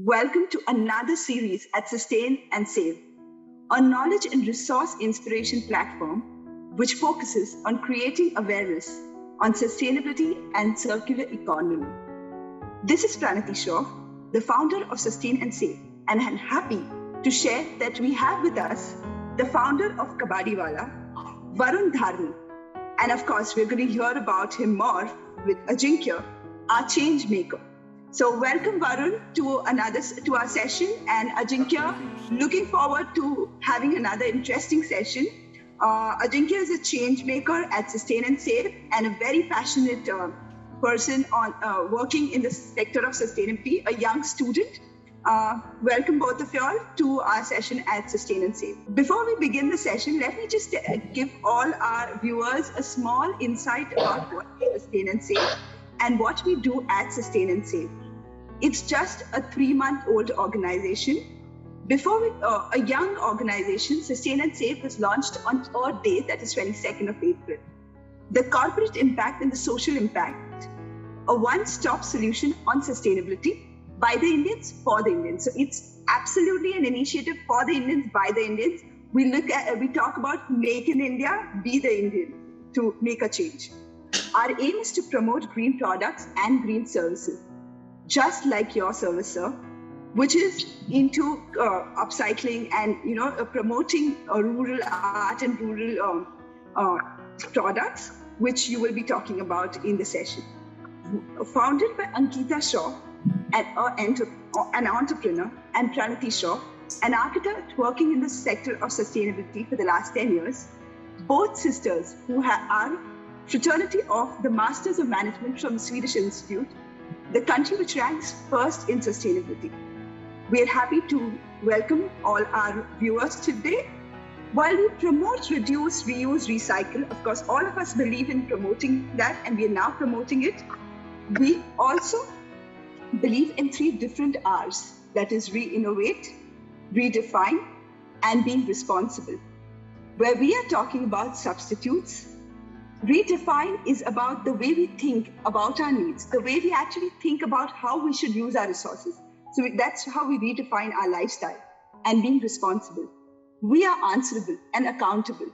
Welcome to another series at Sustain and Save, a knowledge and resource inspiration platform which focuses on creating awareness on sustainability and circular economy. This is Pranati Shaw, the founder of Sustain and Save, and I'm happy to share that we have with us the founder of Kabadiwala, Varun Dharni. And of course, we're going to hear about him more with Ajinkya, our change maker. So welcome Varun to our session, and Ajinkya, looking forward to having another interesting session. Ajinkya is a change maker at Sustain and Save and a very passionate person on working in the sector of sustainability, a young student. Welcome both of y'all to our session at Sustain and Save. Before we begin the session, let me just give all our viewers a small insight about what is Sustain and Save and what we do at Sustain and Save. It's just a 3-month-old organization. Before a young organization, Sustain and Save was launched on Earth Day, that is 22nd of April. The corporate impact and the social impact, a one-stop solution on sustainability by the Indians for the Indians. So it's absolutely an initiative for the Indians by the Indians. We talk about make in India, be the Indian to make a change. Our aim is to promote green products and green services, just like your service, sir, which is into upcycling and promoting rural art and rural products, which you will be talking about in the session. Founded by Ankita Shaw, an entrepreneur, and Pranati Shaw, an architect working in the sector of sustainability for the last 10 years, both sisters who are fraternity of the Masters of Management from the Swedish Institute, the country which ranks first in sustainability. We are happy to welcome all our viewers today. While we promote, reduce, reuse, recycle, of course, all of us believe in promoting that, and we are now promoting it. We also believe in 3 different R's, that is re-innovate, redefine, and being responsible. Where we are talking about substitutes, redefine is about the way we think about our needs, the way we actually think about how we should use our resources. So that's how we redefine our lifestyle. And being responsible, we are answerable and accountable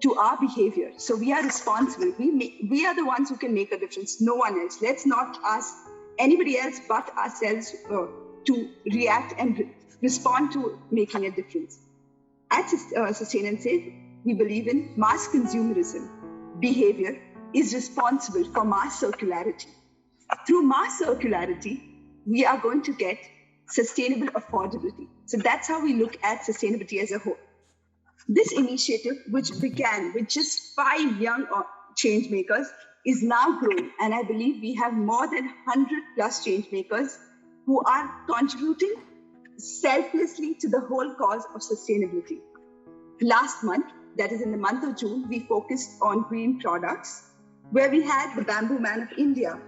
to our behavior. So we are responsible. We are the ones who can make a difference, no one else. Let's not ask anybody else but ourselves to react and respond to making a difference. At Sustain and Save, we believe in mass consumerism. Behavior is responsible for mass circularity. Through mass circularity, we are going to get sustainable affordability. So that's how we look at sustainability as a whole. This initiative, which began with just 5 young change makers, is now growing. And I believe we have more than 100 plus change makers who are contributing selflessly to the whole cause of sustainability. Last month, that is in the month of June, we focused on green products, where we had the Bamboo Man of India,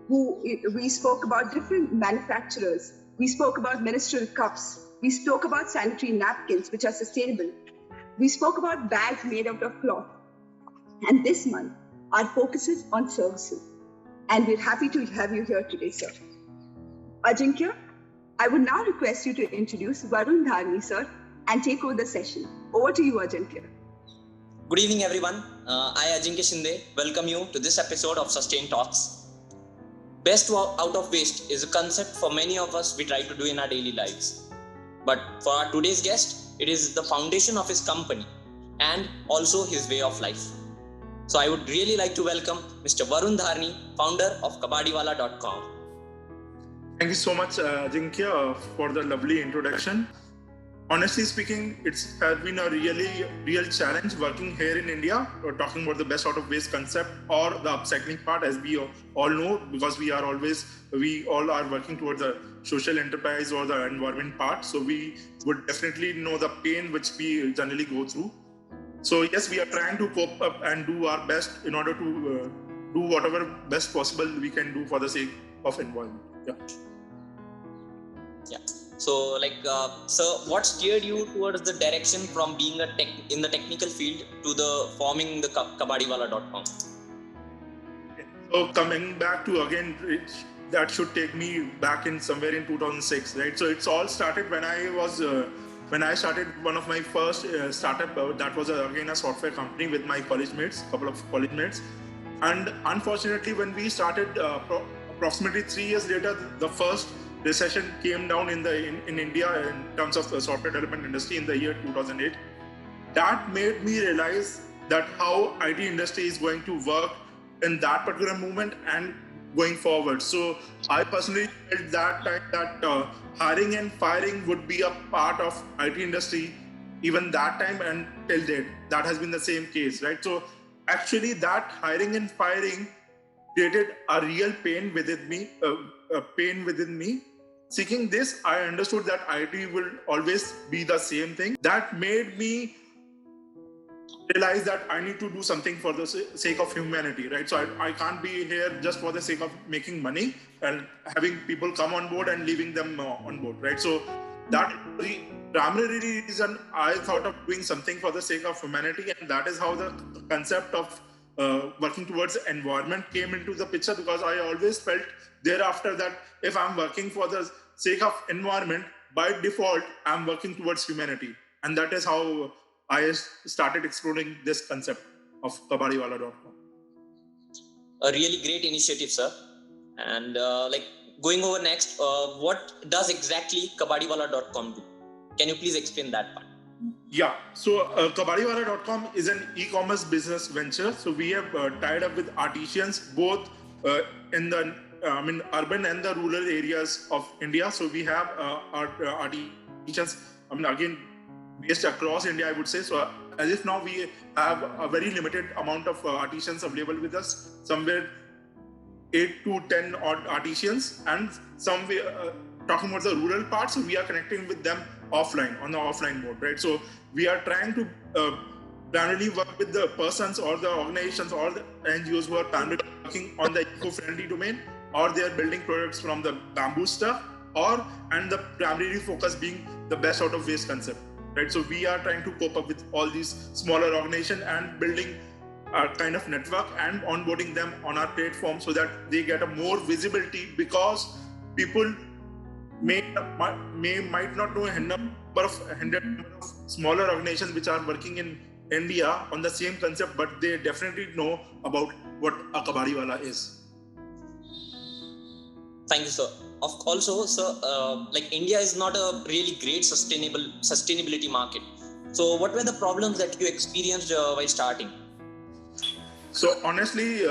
we spoke about different manufacturers. We spoke about menstrual cups. We spoke about sanitary napkins, which are sustainable. We spoke about bags made out of cloth. And this month, our focus is on services. And we're happy to have you here today, sir. Ajinkya, I would now request you to introduce Varun Dharni, sir, and take over the session. Over to you, Ajinkya. Good evening, everyone. I, Ajinkya Shinde, welcome you to this episode of Sustain Talks. Best out of waste is a concept for many of us we try to do in our daily lives. But for our today's guest, it is the foundation of his company and also his way of life. So I would really like to welcome Mr. Varun Dharni, founder of Kabadiwala.com. Thank you so much, Ajinkya, for the lovely introduction. Honestly speaking, it's been a real challenge working here in India, talking about the best out of waste concept or the upcycling part, as we all know, because we all are working towards the social enterprise or the environment part. So we would definitely know the pain which we generally go through. So yes, we are trying to cope up and do our best in order to do whatever best possible we can do for the sake of environment. Yeah. So, sir, what steered you towards the direction from being in the technical field to the forming the Kabadiwala.com? So coming back to again that should take me back in somewhere in 2006, right? So it's all started when I started one of my first startup. That was again a software company with my college mates, couple of college mates. And unfortunately, when we started, approximately 3 years later, the first recession came down in India in terms of the software development industry in the year 2008. That made me realize that how IT industry is going to work in that particular moment and going forward. So I personally felt that time that hiring and firing would be a part of IT industry even that time and till date. That has been the same case, right? So actually that hiring and firing created a real pain within me. Seeking this, I understood that IT will always be the same thing. That made me realize that I need to do something for the sake of humanity, right? So I can't be here just for the sake of making money and having people come on board and leaving them on board, right? So that the primary reason I thought of doing something for the sake of humanity, and that is how the concept of working towards the environment came into the picture, because I always felt thereafter that if I'm working for the sake of environment, by default, I'm working towards humanity. And that is how I started exploring this concept of kabadiwala.com. A really great initiative, sir. And going over next, what does exactly kabadiwala.com do? Can you please explain that part? Yeah, so kabadiwala.com is an e-commerce business venture. So we have tied up with artisans both in the urban and the rural areas of India. So we have our artisans, again, based across India, I would say. So as if now we have a very limited amount of artisans available with us, somewhere 8 to 10 odd artisans, and some talking about the rural parts, so we are connecting with them offline, on the offline mode, right? So we are trying to primarily work with the persons or the organizations or the NGOs who are primarily working on the eco-friendly domain, or they are building products from the bamboo stuff, and the primary focus being the best out of waste concept, right? So we are trying to cope up with all these smaller organizations and building a kind of network and onboarding them on our platform so that they get a more visibility, because people might not know a number of smaller organizations which are working in India on the same concept, but they definitely know about what a kabadiwala is. Thank you, sir. Also, sir, India is not a really great sustainability market. So what were the problems that you experienced while starting? So honestly,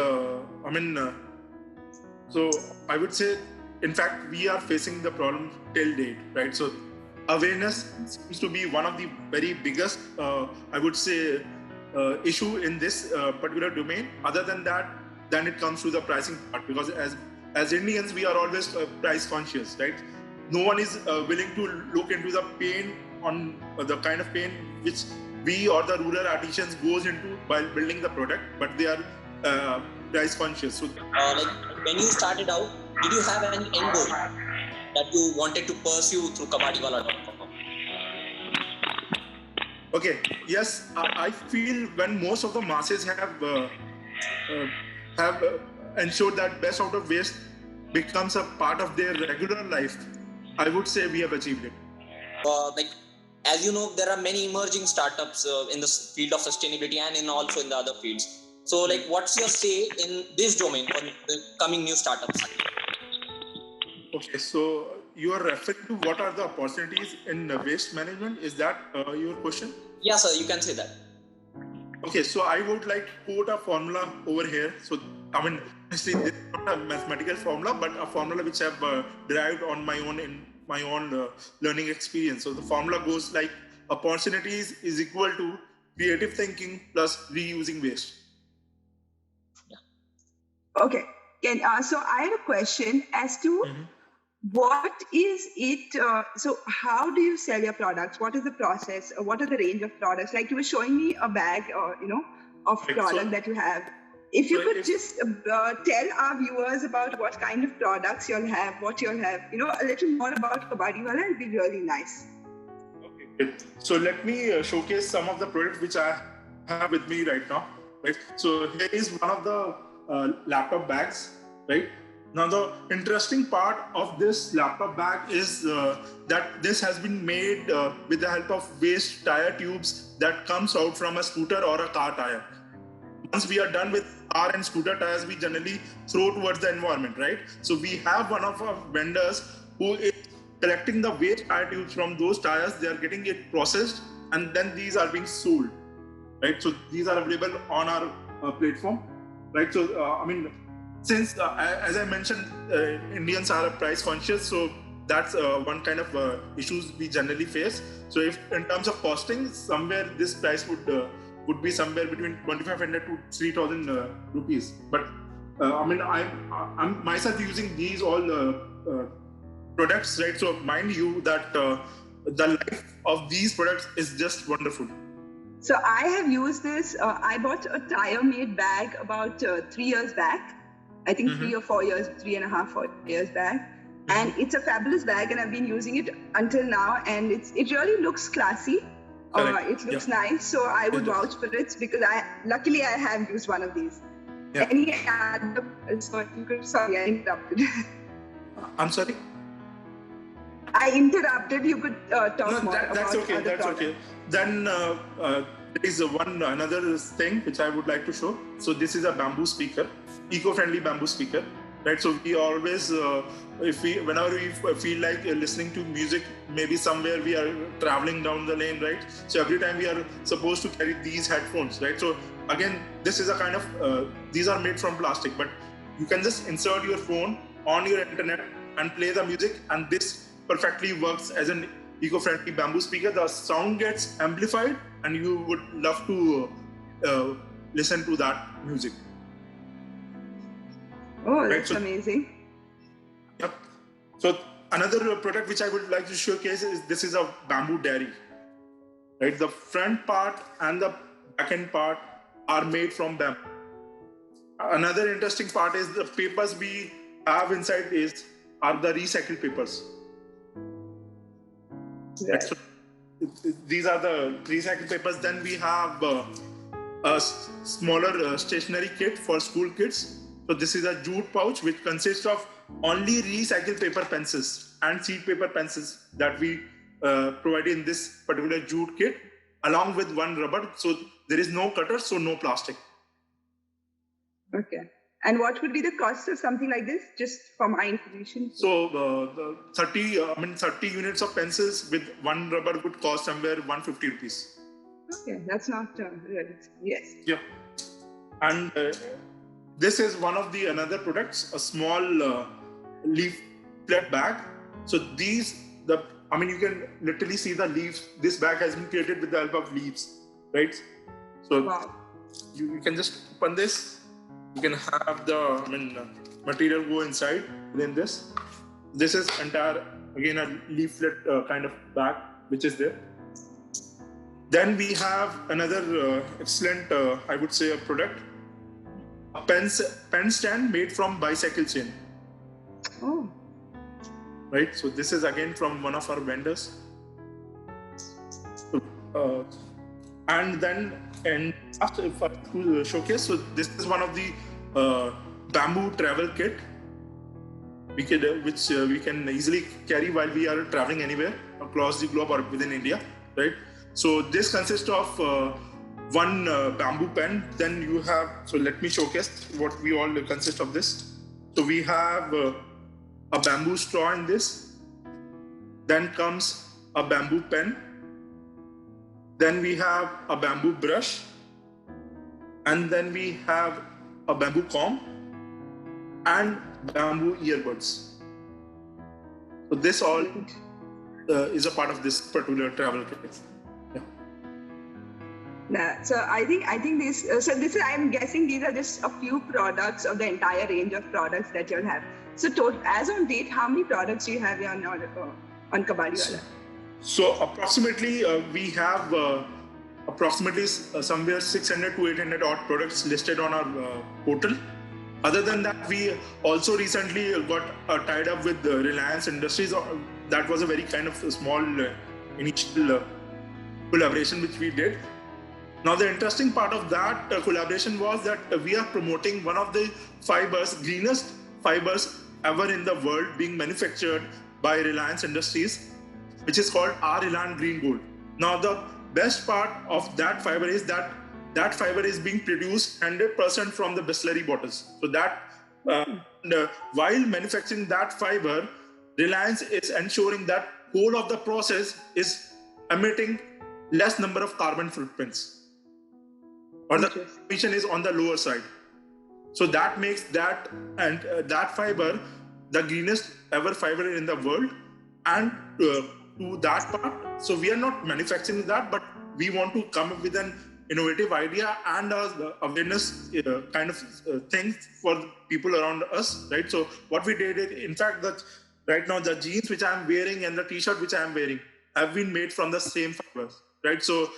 so I would say, in fact, we are facing the problem till date, right? So awareness seems to be one of the very biggest, I would say, issue in this particular domain. Other than that, then it comes to the pricing part, because as Indians, we are always price conscious, right? No one is willing to look into the pain, on the kind of pain which we or the rural artisans goes into while building the product, but they are price conscious. So, when you started out, did you have an end goal that you wanted to pursue through kabadiwala.com? Okay, yes, I feel when most of the masses have ensured that best out of waste becomes a part of their regular life, I would say we have achieved it. As you know, there are many emerging startups in the field of sustainability and also in the other fields. So, what's your say in this domain for the coming new startups? Okay, so you are referring to what are the opportunities in waste management? Is that your question? Yeah, sir, you can say that. Okay, so I would like to quote a formula over here. So, honestly, this is not a mathematical formula, but a formula which I've derived on my own learning experience. So the formula goes like: opportunities is equal to creative thinking plus reusing waste. Yeah. Okay. So I have a question as to what is it? So how do you sell your products? What is the process? What are the range of products? Like you were showing me a bag, of product that you have. If you could just tell our viewers about what kind of products you'll have, what you'll have, a little more about Kabadiwala, it'd be really nice. Okay, good. So let me showcase some of the products which I have with me right now. Right. So here is one of the laptop bags. Right. Now, the interesting part of this laptop bag is that this has been made with the help of waste tire tubes that comes out from a scooter or a car tire. Once we are done with car and scooter tires, we generally throw towards the environment, right? So we have one of our vendors who is collecting the waste tire tubes from those tires. They are getting it processed, and then these are being sold, right? So these are available on our platform, right? So since as I mentioned, Indians are price conscious, so that's one kind of issues we generally face. So if in terms of costing, somewhere this price would be somewhere between 2,500 to 3,000 rupees. But I'm myself using these all products, right? So mind you that the life of these products is just wonderful. So I have used this. I bought a tire-made bag about 3 years back. I think 3 or 4 years, 3.5, 4 years back. And it's a fabulous bag, and I've been using it until now. And it really looks classy. It looks nice. So I would vouch for it because luckily I have used one of these. Yeah. Any other? Sorry, I interrupted. I'm sorry? I interrupted. You could talk more about that's okay. other That's products. okay. Then there is another thing which I would like to show. So this is a bamboo speaker, eco-friendly bamboo speaker, right? So we always, whenever we feel like listening to music, maybe somewhere we are traveling down the lane, right? So every time we are supposed to carry these headphones, right? So again, this is a kind of, these are made from plastic, but you can just insert your phone on your internet and play the music, and this perfectly works as an eco-friendly bamboo speaker. The sound gets amplified, and you would love to listen to that music. Oh, that's amazing. Yep. So another product which I would like to showcase is this is a bamboo dairy. Right, the front part and the back end part are made from bamboo. Another interesting part is the papers we have inside are the recycled papers. Right. So these are the recycled papers. Then we have a smaller stationery kit for school kids. So this is a jute pouch which consists of only recycled paper pencils and seed paper pencils that we provide in this particular jute kit, along with one rubber. So there is no cutter, so no plastic. Okay. And what would be the cost of something like this, just for my information? So the 30 units of pencils with one rubber would cost somewhere 150 rupees. Okay, that's not really. Yes. Yeah. And this is one of the another products, a small leaflet bag. So you can literally see the leaves. This bag has been created with the help of leaves, right? So wow. You can just open this. You can have the material go inside within this. This is entire, again, a leaflet kind of bag which is there. Then we have another excellent, I would say, a product, a pen stand made from bicycle chain. Oh. Right, so this is again from one of our vendors. And then, if I to showcase, so this is one of the bamboo travel kit which we can easily carry while we are traveling anywhere across the globe or within India, right? So this consists of one bamboo pen. Then you have, so let me showcase what we all consist of this. So we have a bamboo straw in this. Then comes a bamboo pen. Then we have a bamboo brush. And then we have a bamboo comb and bamboo earbuds. So this all is a part of this particular travel kit. Yeah. So I think this. So this is. I'm guessing these are just a few products of the entire range of products that you'll have. So as on date, how many products do you have on Kabadiwala? So approximately we have approximately somewhere 600 to 800 odd products listed on our portal. Other than that, we also recently got tied up with Reliance Industries. That was a very kind of small initial collaboration which we did. Now the interesting part of that collaboration was that we are promoting one of the greenest fibers ever in the world being manufactured by Reliance Industries, which is called our Reliant Green Gold. Now, the best part of that fiber is that that fiber is being produced 100% from the distillery bottles. So that while manufacturing that fiber, Reliance is ensuring that whole of the process is emitting less number of carbon footprints, or the emission is on the lower side. So that makes that and that fiber the greenest ever fiber in the world. And to that part, so we are not manufacturing that, but we want to come up with an innovative idea and awareness kind of thing for the people around us, right? So what we did is, in fact, that right now the jeans which I'm wearing and the t-shirt which I'm wearing have been made from the same fibers, right? So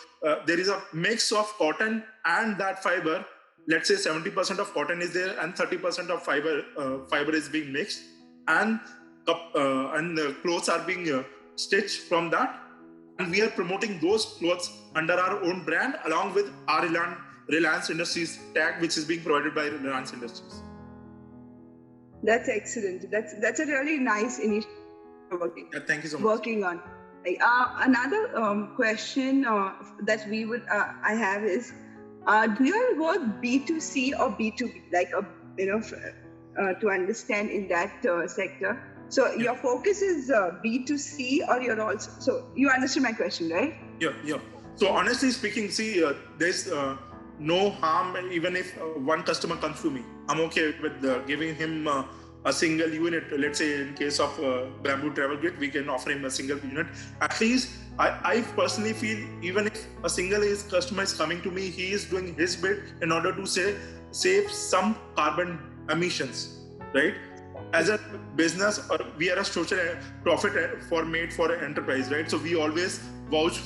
there is a mix of cotton and that fiber. Let's say 70% of cotton is there and 30% of fiber is being mixed, and the clothes are being stitched from that. And we are promoting those clothes under our own brand along with our Reliance Industries tag, which is being provided by Reliance Industries. That's excellent. That's a really nice initiative. Thank you so much. Working on. Another question that I have is, do you all work B2C or B2B? Like to understand in that sector. So your focus is B2C, or you're also, so you understand my question, right? Yeah. So honestly speaking, see, there's no harm even if one customer comes to me. I'm okay with giving him a single unit. Let's say in case of bamboo travel kit, we can offer him a single unit. At least I personally feel even if a single customer is coming to me, he is doing his bit in order to save some carbon emissions, right? As a business, we are a social profit made for an enterprise, right? So we always vouch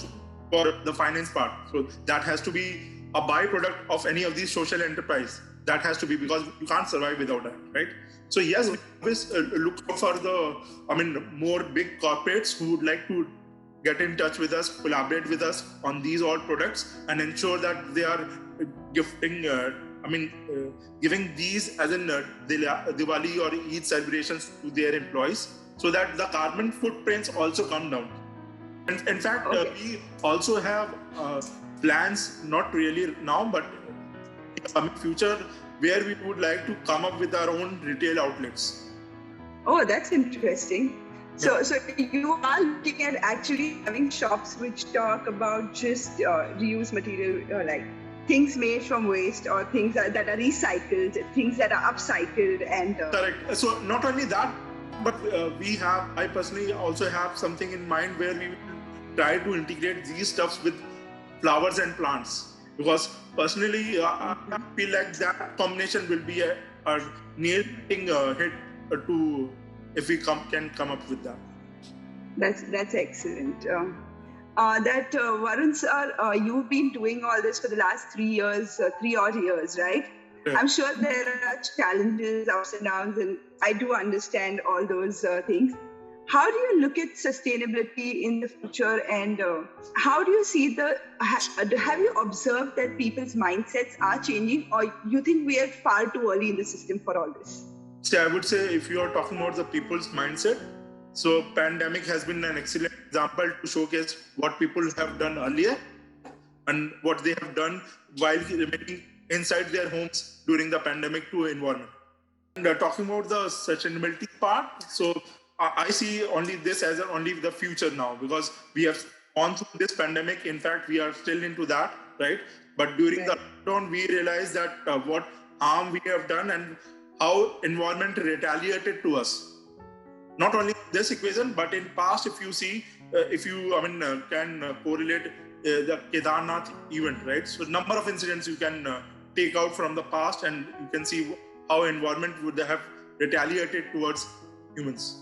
for the finance part. So that has to be a byproduct of any of these social enterprise. That has to be, because you can't survive without that, right? So yes, we always look for more big corporates who would like to get in touch with us, collaborate with us on these all products, and ensure that they are gifting giving these as in Diwali or Eid celebrations to their employees, so that the carbon footprints also come down. And in fact, we also have plans, not really now, but in the future, where we would like to come up with our own retail outlets. Oh, that's interesting. So you are looking at actually having shops which talk about just reuse material, like things made from waste, or things that are recycled, things that are upcycled, and correct. So not only that, but I personally also have something in mind where we will try to integrate these stuffs with flowers and plants, because personally I feel like that combination will be a nail-hitting hit to if we can come up with that. That's excellent. Varun sir, you've been doing all this for the last 3 odd years, right? Yeah. I'm sure there are challenges, ups and downs, and I do understand all those things. How do you look at sustainability in the future, and how do you see have you observed that people's mindsets are changing, or you think we are far too early in the system for all this? See, I would say if you are talking about the people's mindset, so pandemic has been an excellent example to showcase what people have done earlier and what they have done while remaining inside their homes during the pandemic to environment. And talking about the sustainability part, so I see only this as only the future now, because we have gone through this pandemic. In fact, we are still into that, right? But during the lockdown, we realized that what harm we have done and how environment retaliated to us. Not only this equation, but in past, if you see, can correlate the Kedarnath event, right? So number of incidents you can take out from the past, and you can see how environment would have retaliated towards humans.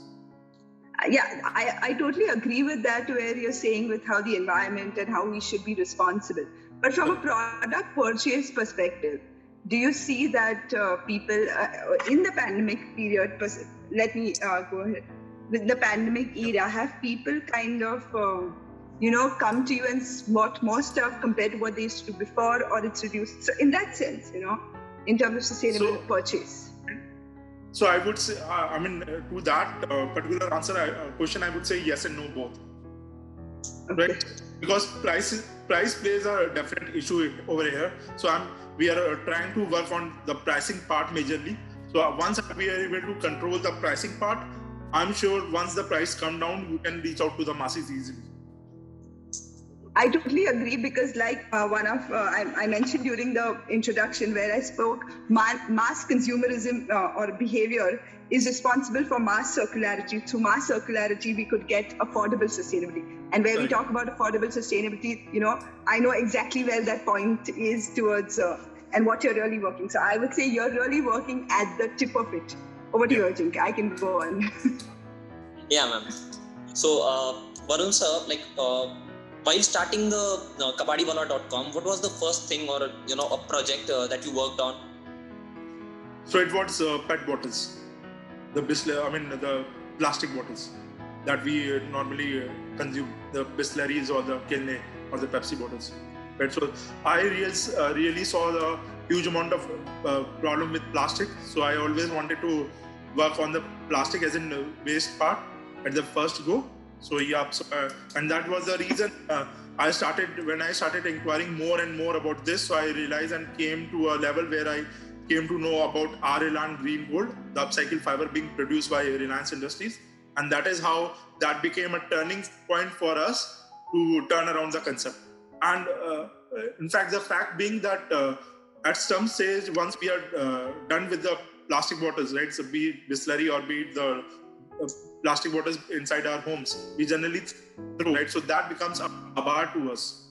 Yeah, I totally agree with that, where you're saying with how the environment and how we should be responsible. But from a product purchase perspective, do you see that people in the pandemic period, let me go ahead, with the pandemic era, have people kind of, come to you and bought more stuff compared to what they used to do before, or it's reduced? So in that sense, in terms of sustainable purchase. So I would say, to that particular question, I would say yes and no both. Okay. Right? Because price plays a definite issue over here. So we are trying to work on the pricing part majorly. So once we are able to control the pricing part, I'm sure once the price come down, you can reach out to the masses easily. I totally agree, because like I mentioned during the introduction where I spoke, mass consumerism or behavior is responsible for mass circularity. Through mass circularity, we could get affordable sustainability. And where we talk about affordable sustainability, I know exactly where that point is towards and what you're really working. So I would say you're really working at the tip of it. Over to you, Ajinkya. I can go on. Yeah, ma'am. So, Varun sir, while starting the kabadiwala.com, what was the first thing or a project that you worked on? So it was PET bottles, the plastic bottles that we normally consume, the Bisleris or the Kelne or the Pepsi bottles. Right. So I really saw the huge amount of problem with plastic. So I always wanted to work on the plastic as in waste part at the first go. So yeah, and that was the reason when I started inquiring more and more about this. So I realized and came to a level where I came to know about RLAN Green Gold, the upcycled fiber being produced by Reliance Industries, and that is how that became a turning point for us to turn around the concept. And in fact, the fact being that at some stage, once we are done with the plastic bottles, right? So be it Bisleri or be it the plastic bottles inside our homes, we generally throw, right? So that becomes a bar to us,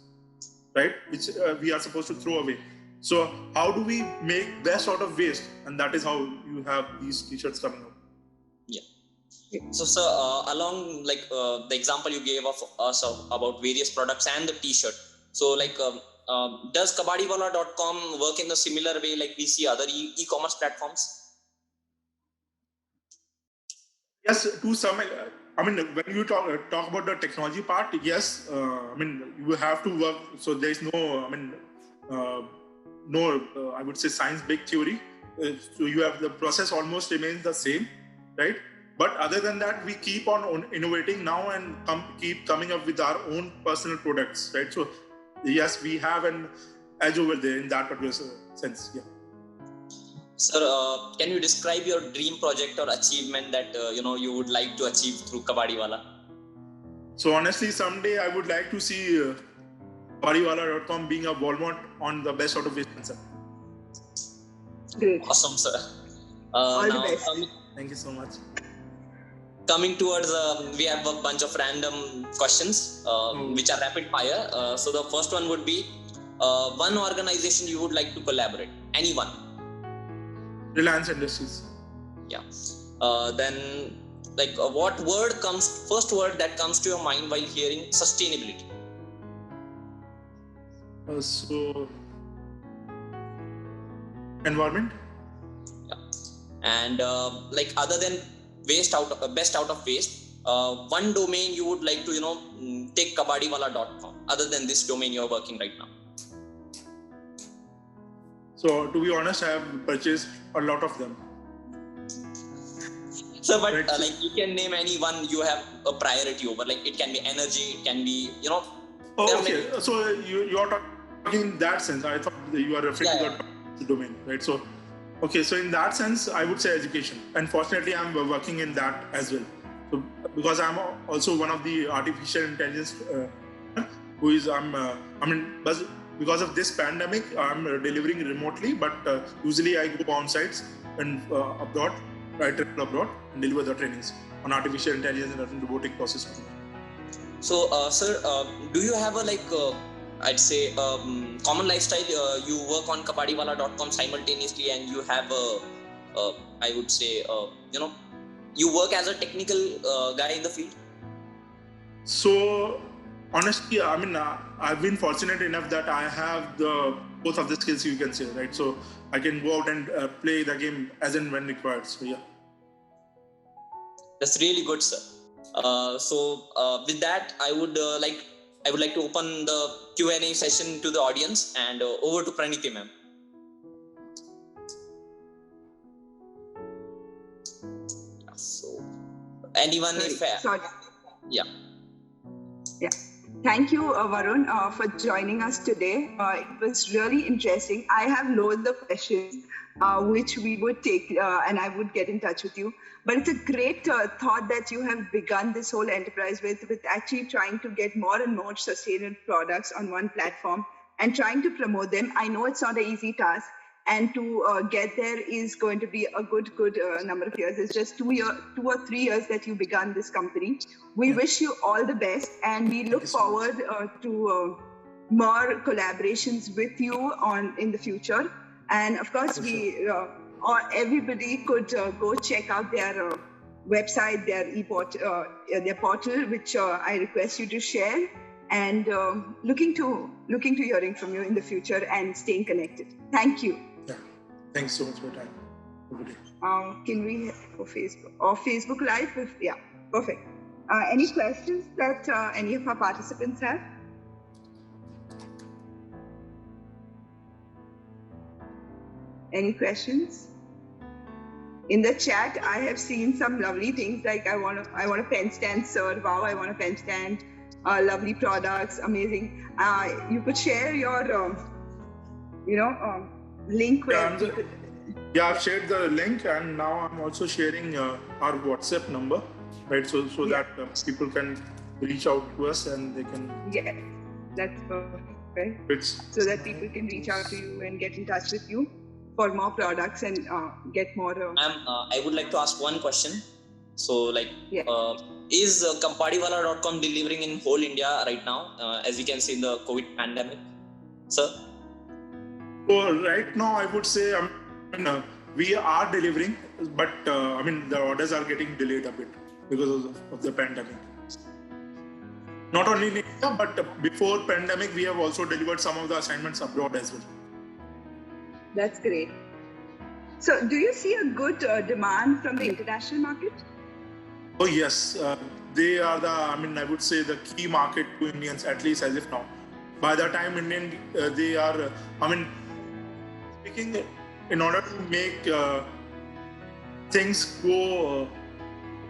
right? Which we are supposed to throw away. So how do we make best out of waste? And that is how you have these t-shirts coming out. Yeah. So, sir, along the example you gave of us about various products and the t-shirt. So, does kabadiwala.com work in a similar way like we see other e-commerce platforms? Yes, to some. When you talk about the technology part, yes. You have to work. So there is no. I would say science big theory. So you have the process almost remains the same, right? But other than that, we keep on innovating now and keep coming up with our own personal products, right? So yes, we have an edge over there in that particular sense. Yeah. Sir, can you describe your dream project or achievement that you would like to achieve through Kabadiwala? So honestly, someday I would like to see kabadiwala.com being a Walmart on the best out of waste concept. Great. Awesome, sir. All the best. Thank you so much. Coming towards, we have a bunch of random questions which are rapid fire. So the first one would be one organization you would like to collaborate. Anyone. Reliance Industries. Yeah. Then, what first word that comes to your mind while hearing sustainability? So, environment. Yeah. And other than best out of waste, one domain you would like to take kabadiwala.com other than this domain you're working right now. So to be honest, I have purchased a lot of them. So, but you can name any one you have a priority over. Like it can be energy, it can be okay. So you are talking in that sense. I thought you are referring to the domain, right? So okay. So in that sense, I would say education. And fortunately, I'm working in that as well. So because I'm also one of the artificial intelligence because of this pandemic, I'm delivering remotely, but usually I go on sites and abroad, I travel abroad and deliver the trainings on artificial intelligence and robotic process automation. So, sir, do you have I'd say common lifestyle? You work on kabadiwala.com simultaneously, and you have I would say you work as a technical guy in the field. So honestly, I've been fortunate enough that I have both of the skills, you can say, right? So I can go out and play the game as and when required. So yeah. That's really good, sir. With that, I would like to open the Q&A session to the audience, and over to Praniti, ma'am. So, anyone yeah. Thank you, Varun, for joining us today. It was really interesting. I have loads of questions which we would take and I would get in touch with you. But it's a great thought that you have begun this whole enterprise with actually trying to get more and more sustainable products on one platform and trying to promote them. I know it's not an easy task. And to get there is going to be a good number of years. It's just 2 or 3 years that you begun this company. We wish you all the best, and we look forward to more collaborations with you in the future. And of course, everybody could go check out their website, their portal, which I request you to share. And looking to hearing from you in the future and staying connected. Thank you. Yeah. Thanks so much for your time. Have a good day. Can we for Facebook or Facebook Live? Yeah, perfect. Any questions that any of our participants have? Any questions? In the chat, I have seen some lovely things like I want a pen stand, sir. Wow, I want a pen stand. Lovely products, amazing. You could share your, link where I've shared the link, and now I'm also sharing our WhatsApp number, right? So that people can reach out to us and they can. Yes, that's perfect. So that people can reach out to you and get in touch with you for more products and get more. I would like to ask one question. So, is kampadiwala.com delivering in whole India right now, as you can see in the COVID pandemic, sir? So right now, I would say we are delivering, but the orders are getting delayed a bit because of the pandemic. Not only in India, but before pandemic, we have also delivered some of the assignments abroad as well. That's great. So, do you see a good demand from the international market? Oh yes, they are I would say the key market to Indians, at least as of now. By the time they are, speaking, in order to make things go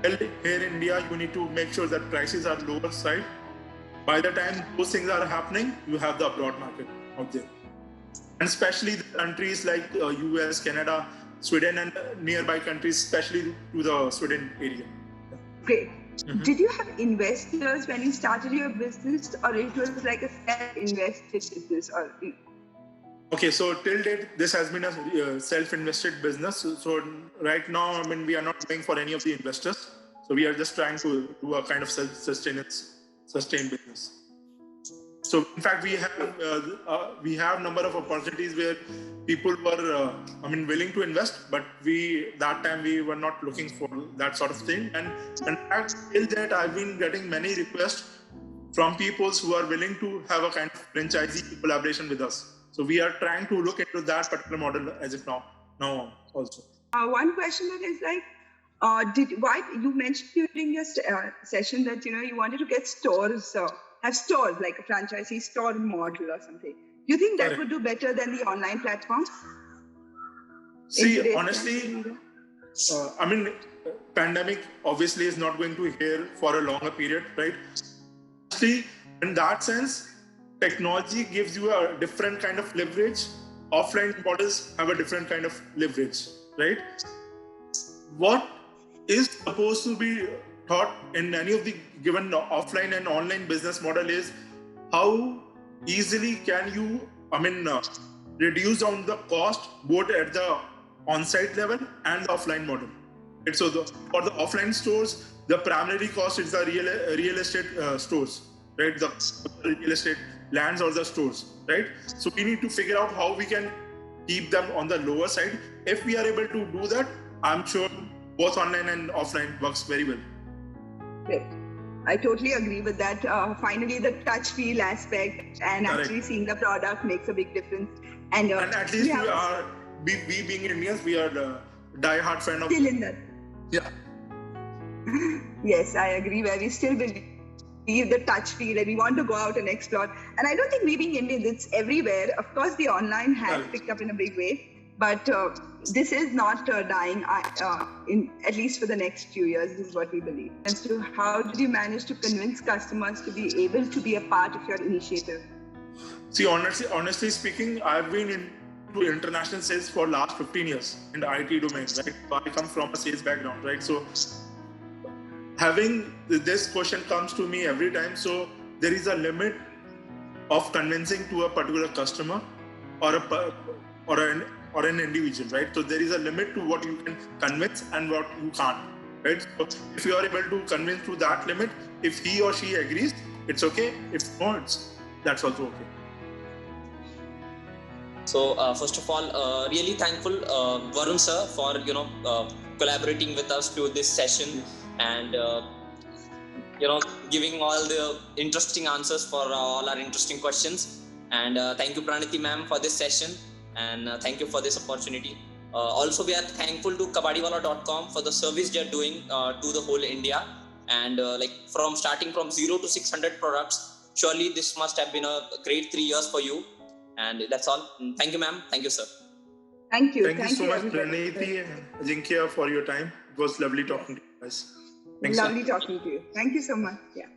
well here in India, you need to make sure that prices are lower side. By the time those things are happening, you have the abroad market out there. And especially the countries like US, Canada, Sweden, and nearby countries, especially to the Sweden area. Great. Mm-hmm. Did you have investors when you started your business, or it was like a self-invested business? Okay, so till date, this has been a self-invested business. So right now, we are not going for any of the investors. So we are just trying to do a kind of self-sustained business. So in fact, we have number of opportunities where people were willing to invest, but that time we were not looking for that sort of thing. And in fact, till that I've been getting many requests from people who are willing to have a kind of franchisee collaboration with us. So we are trying to look into that particular model as of now also. One question that is why you mentioned during your session that you wanted to get stores. Have stores like a franchisee store model or something. Do you think that would do better than the online platforms? See, honestly, pandemic obviously is not going to be here for a longer period, right? See, in that sense, technology gives you a different kind of leverage. Offline models have a different kind of leverage, right? What is supposed to be taught in any of the given offline and online business model is how easily can you reduce down the cost both at the on-site level and the offline model. And so for the offline stores, the primary cost is the real estate stores, right? The real estate lands or the stores, right? So we need to figure out how we can keep them on the lower side. If we are able to do that, I'm sure both online and offline works very well. Great. I totally agree with that. Finally, the touch feel aspect and actually seeing the product makes a big difference. And at least we being Indians, we are the die-hard fan of. Still in that. Yeah. Yes, I agree. Where we still believe the touch feel and we want to go out and explore. And I don't think we being Indians, it's everywhere. Of course, the online has picked up in a big way. But this is not dying, at least for the next few years, is what we believe. As to how did you manage to convince customers to be able to be a part of your initiative? See, honestly speaking, I've been into international sales for last 15 years in the IT domain, right? So I come from a sales background, right? So having this question comes to me every time. So there is a limit of convincing to a particular customer or an individual, right? So there is a limit to what you can convince and what you can't, right? So if you are able to convince to that limit, if he or she agrees, it's okay. If not, that's also okay. So first of all, really thankful Varun sir for collaborating with us through this session and giving all the interesting answers for all our interesting questions. And thank you Praniti ma'am for this session, and thank you for this opportunity. Also, we are thankful to kabadiwala.com for the service they are doing to the whole India, and from starting from 0 to 600 products. Surely this must have been a great 3 years for you. And that's all. Thank you, ma'am. Thank you, sir. Thank you. Thank you so much, Praniti and Ajinkya, for your time. It was lovely talking to you guys. Lovely talking to you. Thank you so much. Yeah.